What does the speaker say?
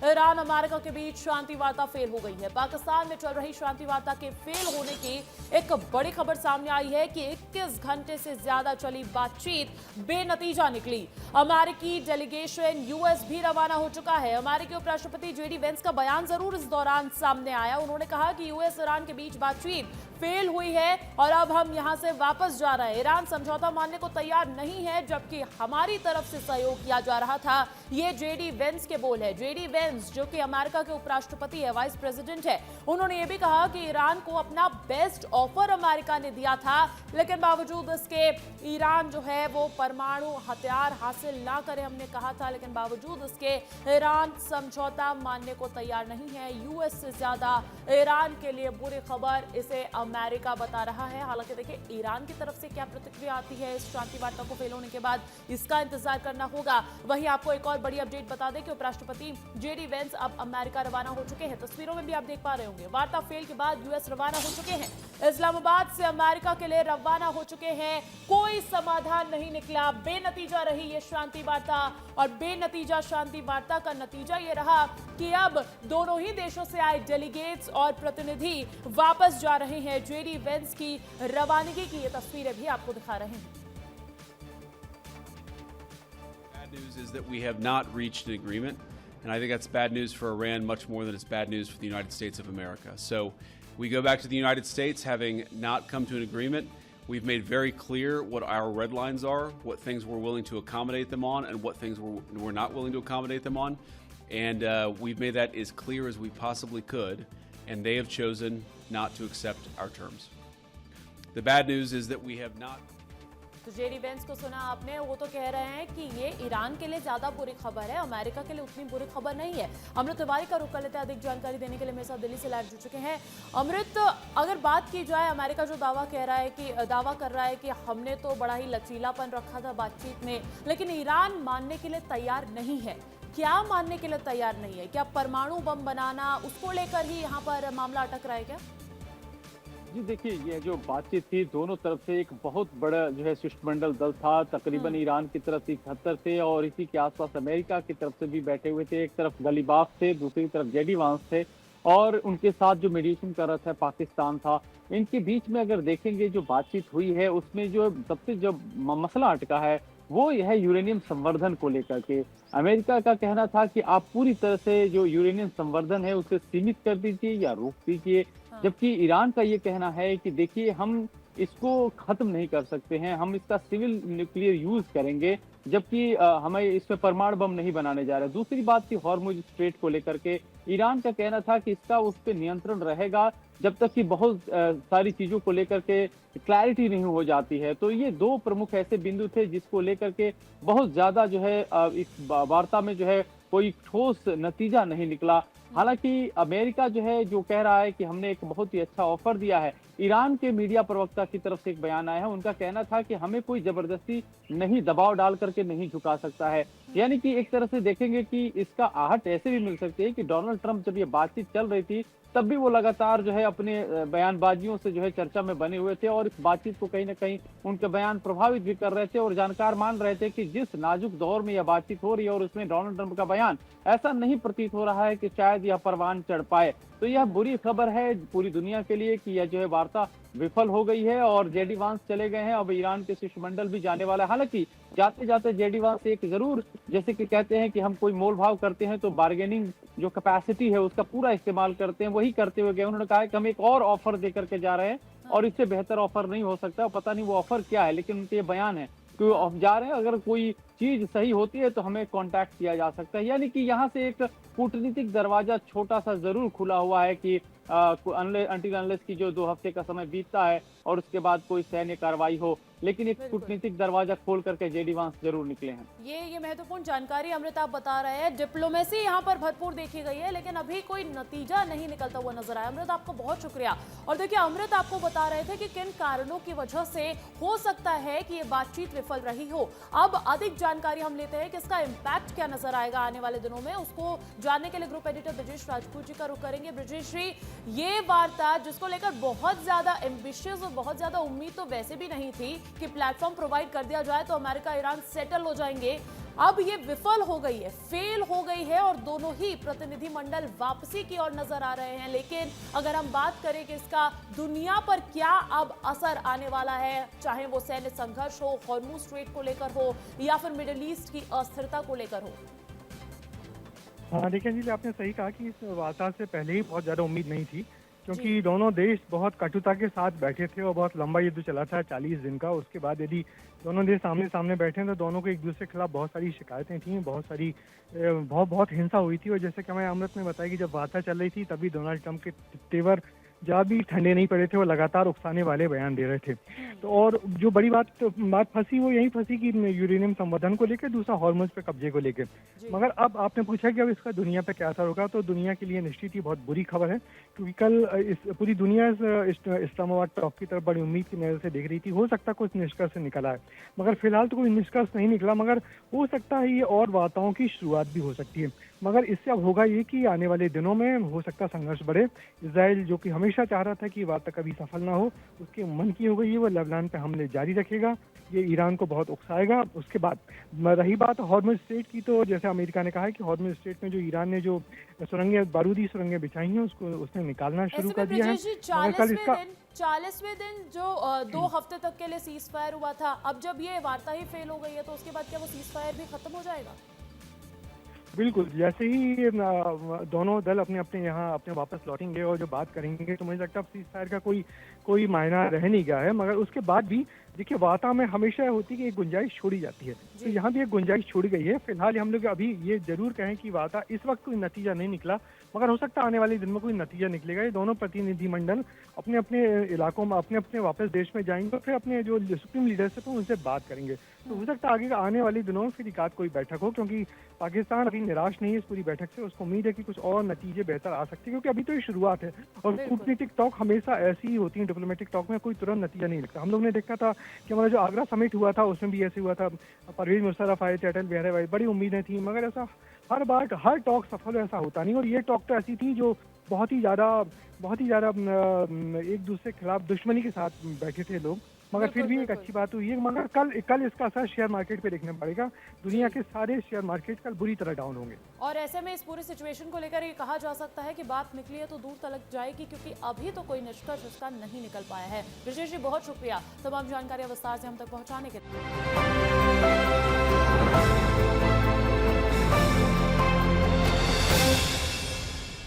Iran America के बीच शांति वार्ता fail हो गई है। पाकिस्तान में चल रही शांति वार्ता के फेल होने की एक बड़ी खबर सामने आई है कि 21 घंटे से ज्यादा चली बातचीत बेनतीजा निकली। अमेरिकी डेलीगेशन यूएस भी रवाना हो चुका है। अमेरिकी उपराष्ट्रपति जेडी वेंस का बयान जरूर इस दौरान सामने आया। उन्होंने कहा कि यूएस ईरान के बीच बातचीत फेल हुई है और अब हम यहां से वापस जा रहे हैं। ईरान समझौता मानने को तैयार नहीं है, जबकि हमारी तरफ से सहयोग किया जा रहा था। ये जेडी वेंस के बोल है। जेडी वेंस जो कि अमेरिका के उपराष्ट्रपति है, वाइस प्रेसिडेंट है, उन्होंने ये भी कहा कि ईरान को अपना बेस्ट ऑफर अमेरिका ने दिया था, लेकिन बावजूद इसके ईरान जो है वो परमाणु हथियार हासिल ना करे, हमने कहा था, लेकिन बावजूद इसके ईरान समझौता मानने को तैयार नहीं है। यूएस से ज्यादा ईरान के लिए बुरी खबर इसे अमेरिका बता रहा है। हालांकि देखिए ईरान की तरफ से क्या प्रतिक्रिया आती है इस शांति वार्ता को फेल होने के बाद, इसका इंतजार करना होगा। वहीं आपको एक और बड़ी अपडेट बता दें कि उपराष्ट्रपति जेडी वेंस अब अमेरिका रवाना हो चुके हैं। तस्वीरों में भी आप देख पा रहे होंगे। वार्ता फेल के बाद यूएस रवाना हो चुके हैं। इस्लामाबाद से अमेरिका के लिए रवाना हो चुके हैं। कोई समाधान नहीं निकला, बेनतीजा रही ये शांति वार्ता और बेनतीजा शांति वार्ता का नतीजा ये रहा कि अब दोनों ही देशों से आए डेलीगेट्स और प्रतिनिधि वापस जा रहे हैं। जेडी वेंस की रवानगी की ये तस्वीरें भी आपको दिखा रहे हैं। Bad news is that we have not reached an agreement, and I think that's bad news for Iran much more than it's bad news for the United States of America. So we go back to the United States having not come to an agreement. We've made very clear what our red lines are, what things we're willing to accommodate them on, and what things we're not willing to accommodate them on. And we've made that as clear as we possibly could, and they have chosen not to accept our terms. The bad news is that we have not. तो JD Vance को सुना आपने, वो तो कह रहे हैं कि ये ईरान के लिए ज्यादा बुरी खबर है, अमेरिका के लिए उतनी बुरी खबर नहीं है। अमृत तिवारी का रुख कर लेते हैं। अधिक जानकारी देने के लिए मेरे साथ दिल्ली से लाइव जुड़ चुके हैं। अमृत, अगर बात की जाए, अमेरिका जो दावा कर रहा है कि हमने तो बड़ा ही लचीलापन रखा था बातचीत में, लेकिन ईरान मानने के लिए तैयार नहीं है। क्या मानने के लिए तैयार नहीं है? क्या परमाणु बम बनाना, उसको लेकर ही यहाँ पर मामला अटक रहा है क्या? जी देखिए, ये जो बातचीत थी दोनों तरफ से एक बहुत बड़ा जो है शिष्टमंडल दल था। तकरीबन ईरान की तरफ से 71 थे और इसी के आसपास अमेरिका की तरफ से भी बैठे हुए थे। एक तरफ गलीबाफ थे, दूसरी तरफ जेडी वांस थे और उनके साथ जो मीडिएशन कर रहा था पाकिस्तान था। इनके बीच में अगर देखेंगे जो बातचीत हुई है उसमें जो सबसे जो मसला अटका है वो यह है यूरेनियम संवर्धन को लेकर के। अमेरिका का कहना था कि आप पूरी तरह से जो यूरेनियम संवर्धन है उसे सीमित कर दीजिए या रोक दीजिए, जबकि ईरान का ये कहना है कि देखिए हम इसको खत्म नहीं कर सकते हैं, हम इसका सिविल न्यूक्लियर यूज करेंगे, जबकि हमें इसमें परमाणु बम नहीं बनाने जा रहे। दूसरी बात थी हॉर्मुज स्ट्रेट को लेकर के। ईरान का कहना था कि इसका उस पर नियंत्रण रहेगा जब तक कि बहुत सारी चीजों को लेकर के क्लैरिटी नहीं हो जाती है। तो ये दो प्रमुख ऐसे बिंदु थे जिसको लेकर के बहुत ज्यादा जो है इस वार्ता में जो है कोई ठोस नतीजा नहीं निकला। हालांकि अमेरिका जो है जो कह रहा है कि हमने एक बहुत ही अच्छा ऑफर दिया है। ईरान के मीडिया प्रवक्ता की तरफ से एक बयान आया है, उनका कहना था कि हमें कोई जबरदस्ती नहीं, दबाव डाल करके नहीं झुका सकता है। यानी कि एक तरह से देखेंगे कि इसका आहट ऐसे भी मिल सकती है कि डोनाल्ड ट्रंप जब ये बातचीत चल रही थी तब भी वो लगातार जो है अपने बयानबाजियों से जो है चर्चा में बने हुए थे और इस बातचीत को कहीं ना कहीं उनके बयान प्रभावित भी कर रहे थे और जानकार मान रहे थे कि जिस नाजुक दौर में यह बातचीत हो रही है और उसमें डोनाल्ड ट्रंप का बयान ऐसा नहीं प्रतीत हो रहा है कि शायद यह परवान चढ़ पाए। तो यह बुरी खबर है पूरी दुनिया के लिए कि यह जो है वार्ता विफल हो गई है और जेडी वांस चले गए हैं। अब ईरान के शिष्टमंडल भी जाने वाला है। हालांकि जाते जाते जेडी वांस एक जरूर, जैसे कि कहते हैं कि हम कोई मोल भाव करते हैं तो बार्गेनिंग जो कैपेसिटी है उसका पूरा इस्तेमाल करते हैं, वही करते हुए गए। उन्होंने कहा कि हम एक और ऑफर दे करके जा रहे हैं और इससे बेहतर ऑफर नहीं हो सकता। पता नहीं वो ऑफर क्या है, लेकिन उनके ये बयान है कि आप जा रहे हैं, अगर कोई चीज सही होती है तो हमें कांटेक्ट किया जा सकता है। यानी कि यहाँ से एक कूटनीतिक दरवाजा छोटा सा जरूर खुला हुआ है कि अंटिल अनलेस की जो 2 हफ्ते का समय बीतता है और उसके बाद कोई सैन्य कार्रवाई हो, लेकिन एक कूटनीतिक दरवाजा खोल करके जेडी वांस जरूर निकले हैं। ये महत्वपूर्ण जानकारी अमृत आप बता रहे हैं। डिप्लोमेसी यहाँ पर भरपूर देखी गई है, लेकिन अभी कोई नतीजा नहीं निकलता हुआ नजर आया। अमृत, आपको बहुत शुक्रिया। और देखिए, अमृत आपको बता रहे थे कि किन कारणों की वजह से हो सकता है कि ये बातचीत विफल रही हो। अब अधिक जानकारी हम लेते हैं कि इसका इम्पैक्ट क्या नजर आएगा आने वाले दिनों में। उसको जानने के लिए ग्रुप एडिटर ब्रजेश राजपूत जी का रुख करेंगे। ब्रजेश जी, ये वार्ता जिसको लेकर बहुत ज्यादा एम्बिशियस और बहुत ज्यादा उम्मीद तो वैसे भी नहीं थी कि प्लेटफॉर्म प्रोवाइड कर दिया जाए तो अमेरिका ईरान सेटल हो जाएंगे, अब ये विफल हो गई है, फेल हो गई है और दोनों ही प्रतिनिधिमंडल वापसी की ओर नजर आ रहे हैं। लेकिन अगर हम बात करें कि इसका दुनिया पर क्या अब असर आने वाला है, चाहे वो सैन्य संघर्ष हो, हॉर्मुज स्ट्रेट को लेकर हो या फिर मिडिल ईस्ट की अस्थिरता को लेकर हो। हाँ, देखिए जी, आपने सही कहा कि इस वार्ता से पहले ही बहुत ज़्यादा उम्मीद नहीं थी, जी। क्योंकि दोनों देश बहुत कटुता के साथ बैठे थे और बहुत लंबा युद्ध चला था 40 दिन का। उसके बाद यदि दोनों देश सामने सामने बैठे हैं तो दोनों को एक दूसरे के खिलाफ बहुत सारी शिकायतें थी, बहुत सारी बहुत हिंसा हुई थी। और जैसे कि हमें अमृत ने बताया कि जब वार्ता चल रही थी तभी डोनाल्ड ट्रंप के तेवर जहाँ भी ठंडे नहीं पड़े थे, वो लगातार उकसाने वाले बयान दे रहे थे। तो और जो बड़ी बात फंसी वो यही फंसी कि यूरेनियम संवर्धन को लेकर, दूसरा हॉर्मुज पे कब्जे को लेकर। मगर अब आपने पूछा कि अब इसका दुनिया पे क्या असर होगा, तो दुनिया के लिए निश्चित ही बहुत बुरी खबर है, क्योंकि कल पूरी दुनिया इस्लामाबाद टॉक की तरफ बड़ी उम्मीद की नजर से देख रही थी। हो सकता है कुछ निष्कर्ष निकला है, मगर फिलहाल तो कोई निष्कर्ष नहीं निकला। मगर हो सकता है ये और वार्ताओं की शुरुआत भी हो सकती है। मगर इससे अब होगा ये कि आने वाले दिनों में हो सकता है संघर्ष बढ़े। इजराइल, जो कि हमेशा चाह रहा था कि वार्ता कभी सफल ना हो, उसके मन की हो गई है, वो लेबनान पे हमले जारी रखेगा। ये ईरान को बहुत उकसाएगा। उसके बाद रही बात हॉर्मुज स्ट्रेट की, तो जैसे अमेरिका ने कहा है कि हॉर्मुज स्ट्रेट में जो ईरान ने जो सुरंगें, बारूदी सुरंगें बिछाई हैं, उसको उसने निकालना शुरू कर दिया है। मगर कल इसका 40वें दिन जो 2 हफ्ते तक के लिए सीज फायर हुआ था, अब जब ये वार्ता ही फेल हो गई है तो उसके बाद क्या वो सीज फायर भी खत्म हो जाएगा? बिल्कुल, जैसे ही दोनों दल अपने अपने यहाँ अपने वापस लौटेंगे और जो बात करेंगे, तो मुझे लगता है सीज फायर का कोई मायना रह नहीं गया है। मगर उसके बाद भी देखिए, वार्ता में हमेशा होती है कि एक गुंजाइश छोड़ी जाती है, तो यहाँ भी एक गुंजाइश छोड़ी गई है। फिलहाल हम लोग अभी ये जरूर कहें कि वार्ता इस वक्त कोई नतीजा नहीं निकला, मगर हो सकता है आने वाले दिन में कोई नतीजा निकलेगा। ये दोनों प्रतिनिधिमंडल अपने अपने इलाकों में अपने अपने वापस देश में जाएंगे और फिर अपने जो सुप्रीम लीडरशिप है उनसे बात करेंगे। तो हो सकता है आगे आने वाले दिनों में फिर एकाध कोई बैठक हो, क्योंकि पाकिस्तान अभी निराश नहीं है इस पूरी बैठक से। उसको उम्मीद है कि कुछ और नतीजे बेहतर आ सकते हैं, क्योंकि अभी तो ये शुरुआत है और कूटनीतिक टॉक हमेशा ऐसी ही होती है। डिप्लोमेटिक टॉक में कोई तुरंत नतीजा नहीं निकलता। हम लोग ने देखा था कि हमारा जो आगरा समिट हुआ था उसमें भी ऐसे हुआ था, परवेज मुशर्रफ आए थे, अटल बिहारी वाजपेयी, बड़ी उम्मीदें थी, मगर ऐसा हर बार हर टॉक सफल ऐसा होता नहीं। और ये टॉक तो ऐसी थी जो बहुत ही ज्यादा एक दूसरे के खिलाफ दुश्मनी के साथ बैठे थे लोग। मगर फिर भी एक अच्छी बात हुई है। मगर कल इसका असर शेयर मार्केट पे देखने पड़ेगा। दुनिया के सारे शेयर मार्केट कल बुरी तरह डाउन होंगे। और ऐसे में इस पूरी सिचुएशन को लेकर ये कहा जा सकता है कि बात निकली है तो दूर तक जाएगी, क्योंकि अभी तो कोई निष्कर्ष इसका नहीं निकल पाया है। ब्रिजेश जी, बहुत शुक्रिया तमाम जानकारी विस्तार से हम तक पहुंचाने के लिए।